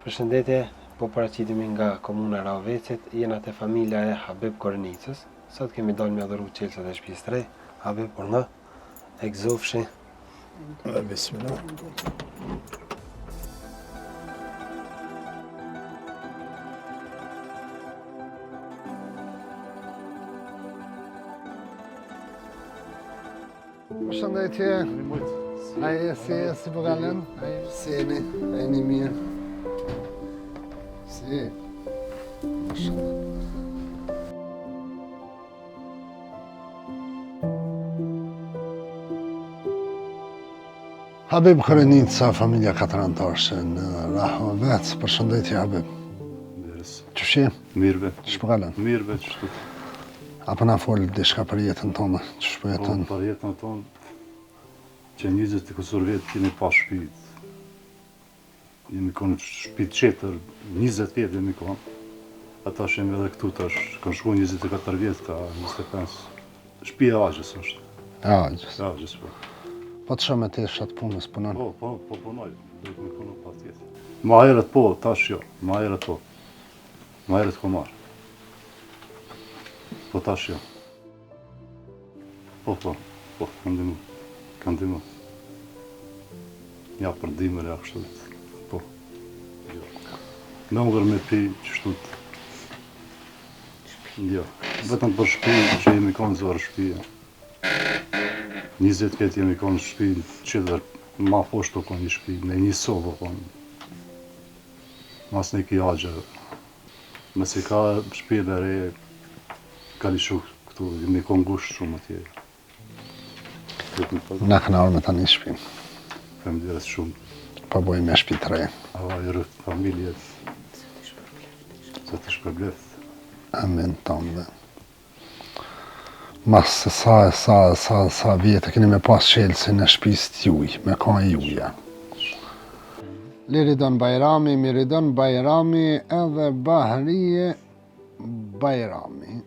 Përshëndetje, po paraqitemi nga komuna Ravecit, jena te familja e Habib Kornicës. Sot kemi dalë me adhuru qelësat e shtëpisë tre. Habib, por nga, e gëzofshi. Bismillah. Përshëndetje. Ai si po kalon? Ai seni, ai një mirë. Si. Habib Kornica, familja katërantarëse në Rahovec. Përshëndetje Habib. Qëshi? Mirë, Ç'po kalon? mirë, qështu. Apo na fol diçka për jetën tonë, ç'po jeton? Për jetën tonë, që 20 kusur vjetë kemi pa shtëpi. Jemi konë shtëpi qetër, 20 vjetë jemi konë. Ata shemi edhe këtu tash, kanë shku 24 vjetë, ka 25. Shtëpi e Agjës është. Agjës. Agjës, po. Po të shumë të shatë punës punon? Po punoj, dhe me punu pa tjetë. Ma herët po, tash jo, ma herët po. Ma herët ko marë. Po tash jo. Po, kanë dimu. Ja për dimër, ja kështu. Po. Jo. Me ngër me pi qështut. Jo. Vetëm për shtëpi që jemi konë zërë shtëpi. 20 vjetë jemi konë shtëpi qëtër ma poshtë konë një shtëpi, me një sobë konë. Mas në ki agje. Mësi ka shtëpi dhe re, ka li shuk këtu, jemi konë gushtë shumë atje. Na këna orë me ta një shtëpi. Femdires shumë. Po bojë me shtëpi të re. Ava i rëtë familjet. Se të shpërbleth. Amin tonë. Mas sa vjetë keni me pas qelësin e shtëpisë t'juj, me ka juja. Liridon Bajrami, Miridon Bajrami edhe Bahrije Bajrami.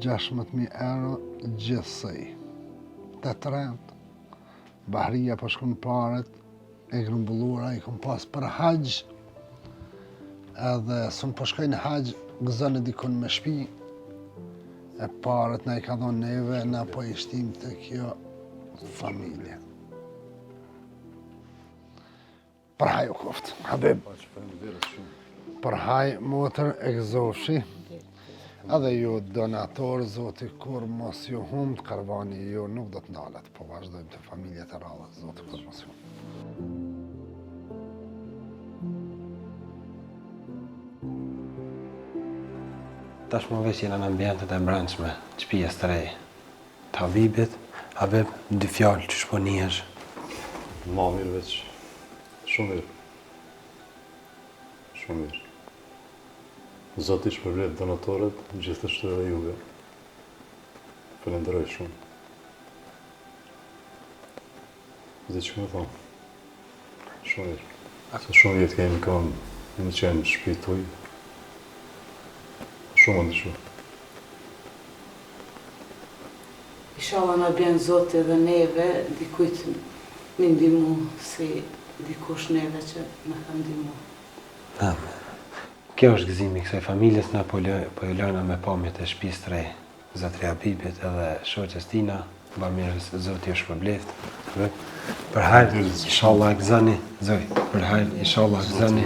16.000 euro gjithsej. Të trent. Bahrija po shkon paret, e grumbullura, i kom pas për haqë, edhe sën po shkojnë haqë, gëzën e dikun me shpi, e paret na i ka dhonë neve, na po i shtim të kjo familje. Përhaj u koftë, Habib. Përhaj, motër, e gëzofshi. Edhe ju donator, zoti, kur mos ju humët, karvani ju nuk do të ndalet, po vazhdojmë të familjet e radhët, zoti, kur mos ju humët. Tash më veç jena në ambientet e brendshme, shtëpisë të re. Të Habibit, Habib, 2 fjallë që shponihesh. Ma mirë veç. Shumë mirë. Shumë mirë. Zoti shpërblet donatorët, gjithashtu edhe juve. Falenderoj shumë. Dhe që më thonë? Shumë mirë. Se shumë vjetë kemi konë, në qenë shtëpi tuj. Shumë në shumë. Inshallah na bjen Zoti dhe neve, dikujt me ndihmu si dikush neve që na ka ndihmu. Kjo është gëzimi i kësaj familjes, na po ju lëna me pamjet e shtëpisë të re, Zotri Habibit edhe shoqes tina, bamirës Zoti ju shpërbleft. Për hajr, inshallah gëzani, Zoj, për hajr, inshallah gëzani.